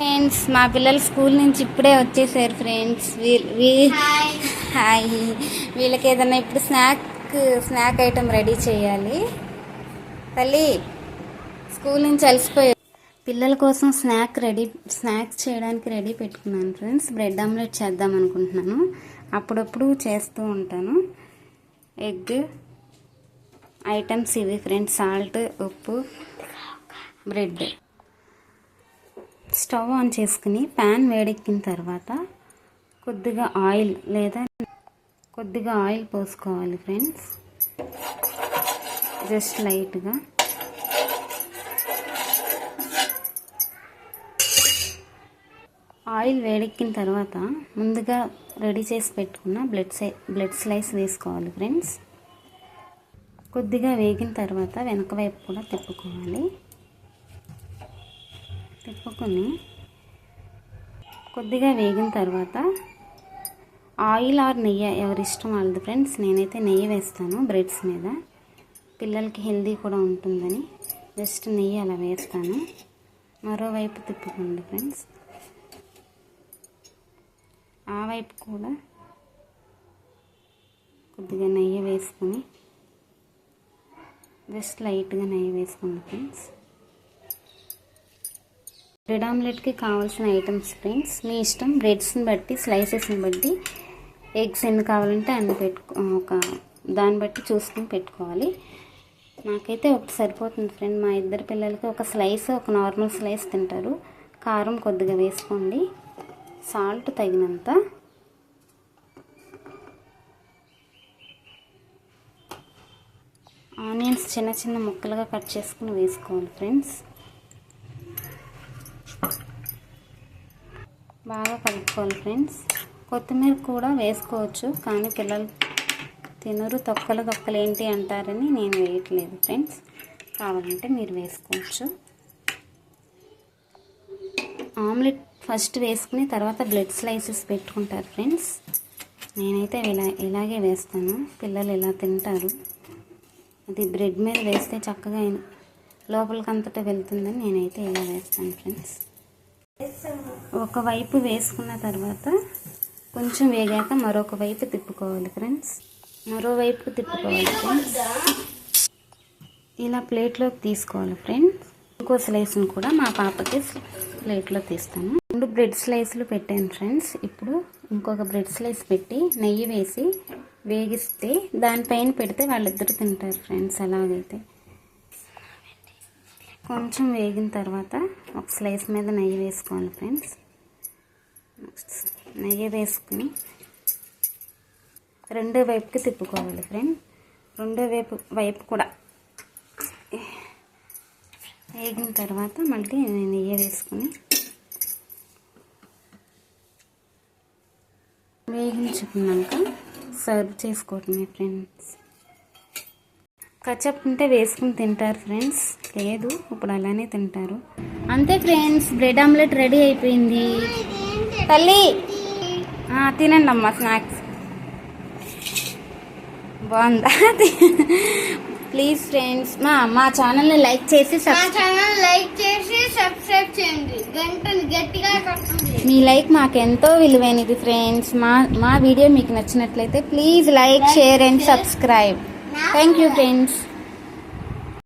Friends మా పిల్లలు school నుంచి ఇప్పుడే వచ్చేసారు ఫ్రెండ్స్. హాయ్. వీళ్ళకి ఏదైనా ఇప్పుడు స్నాక్ ఐటెం రెడీ చేయాలి. తల్లి స్కూల్ నుంచి అలసిపోయారు. పిల్లల కోసం స్నాక్స్ చేయడానికి రెడీ పెట్టుకున్నాను ఫ్రెండ్స్. బ్రెడ్ ఆమ్లెట్ చేద్దాం అనుకుంటున్నాను. అప్పుడప్పుడు చేస్తూ ఉంటాను. ఎగ్ ఐటమ్స్ ఇవి ఫ్రెండ్స్: సాల్ట్, ఉప్పు, బ్రెడ్. స్టవ్ ఆన్ చేసుకుని ప్యాన్ వేడెక్కిన తర్వాత కొద్దిగా ఆయిల్ పోసుకోవాలి ఫ్రెండ్స్. జస్ట్ లైట్గా. ఆయిల్ వేడెక్కిన తర్వాత ముందుగా రెడీ చేసి పెట్టుకున్న బ్లడ్ స్లైస్ వేసుకోవాలి ఫ్రెండ్స్. కొద్దిగా వేగిన తర్వాత వెనక వైపు కూడా తిప్పుకోవాలి. తిప్పుకొని కొద్దిగా వేగిన తర్వాత ఆయిల్ ఆర్ నెయ్యి ఎవరిష్టం వాళ్ళది ఫ్రెండ్స్. నేనైతే నెయ్యి వేస్తాను బ్రెడ్స్ మీద. పిల్లలకి హెల్దీ కూడా ఉంటుందని జస్ట్ నెయ్యి అలా వేస్తాను. మరోవైపు తిప్పుకోండి ఫ్రెండ్స్. ఆ వైపు కూడా కొద్దిగా నెయ్యి వేసుకొని జస్ట్ లైట్గా నెయ్యి వేసుకోండి ఫ్రెండ్స్. బ్రెడ్ ఆమ్లెట్కి కావాల్సిన ఐటమ్స్ ఫ్రెండ్స్ మీ ఇష్టం. బ్రెడ్స్ని బట్టి, స్లైసెస్ని బట్టి, ఎగ్స్ ఎన్ని కావాలంటే అన్ని దాన్ని బట్టి చూసుకుని పెట్టుకోవాలి. నాకైతే ఒకటి సరిపోతుంది ఫ్రెండ్. మా ఇద్దరు పిల్లలకి ఒక నార్మల్ స్లైస్ తింటారు. కారం కొద్దిగా వేసుకోండి. సాల్ట్ తగినంత. ఆనియన్స్ చిన్న చిన్న ముక్కలుగా కట్ చేసుకుని వేసుకోవాలి ఫ్రెండ్స్. బాగా కలుపుకోవాలి ఫ్రెండ్స్. కొత్తిమీర కూడా వేసుకోవచ్చు, కానీ పిల్లలు తినరు. తొక్కలు ఏంటి అంటారని నేను వేయట్లేదు ఫ్రెండ్స్. కావాలంటే మీరు వేసుకోవచ్చు. ఆమ్లెట్ ఫస్ట్ వేసుకుని తర్వాత బ్రెడ్ స్లైసెస్ పెట్టుకుంటారు ఫ్రెండ్స్. నేనైతే ఇలాగే వేస్తాను. పిల్లలు ఇలా తింటారు. అది బ్రెడ్ మీద వేస్తే చక్కగా లోపలికంతటా వెళ్తుందని నేనైతే ఇలా వేస్తాను ఫ్రెండ్స్. ఒకవైపు వేసుకున్న తర్వాత కొంచెం వేగాక మరొక వైపు తిప్పుకోవాలి ఫ్రెండ్స్. ఇలా ప్లేట్లోకి తీసుకోవాలి ఫ్రెండ్స్. ఇంకో స్లైస్ని కూడా మా పాపకి ప్లేట్లో తీస్తాను. 2 బ్రెడ్ స్లైస్లు పెట్టాను ఫ్రెండ్స్. ఇప్పుడు ఇంకొక బ్రెడ్ స్లైస్ పెట్టి నెయ్యి వేసి వేగిస్తే దానిపైన పెడితే వాళ్ళిద్దరు తింటారు ఫ్రెండ్స్. అలాగైతే కొంచెం వేగిన తర్వాత ఒక స్లైస్ మీద నెయ్యి వేసుకోవాలి ఫ్రెండ్స్. నెయ్యి వేసుకుని రెండో వైపుకి తిప్పుకోవాలి ఫ్రెండ్. రెండో వైపు కూడా వేగిన తర్వాత మళ్ళీ నెయ్యి వేసుకుని వేగించుకున్నాక సర్వ్ చేసుకోవటమే ఫ్రెండ్స్. కచప్ ఉంటే వేసుకుని తింటారు ఫ్రెండ్స్. లేదు ఇప్పుడు అలానే తింటారు. అంతే ఫ్రెండ్స్, బ్రెడ్ ఆమ్లెట్ రెడీ అయిపోయింది. తల్లి తినండి అమ్మా స్నాక్స్. బాగుందా? ప్లీజ్ ఫ్రెండ్స్ మా ఛానల్ని లైక్ చేసి సబ్స్క్రైబ్ చేయండి. గంటని గట్టిగా కొట్టండి. మీ లైక్ మాకు ఎంతో విలువైనది ఫ్రెండ్స్. మా వీడియో మీకు నచ్చినట్లయితే please like, share and subscribe. Thank you friends.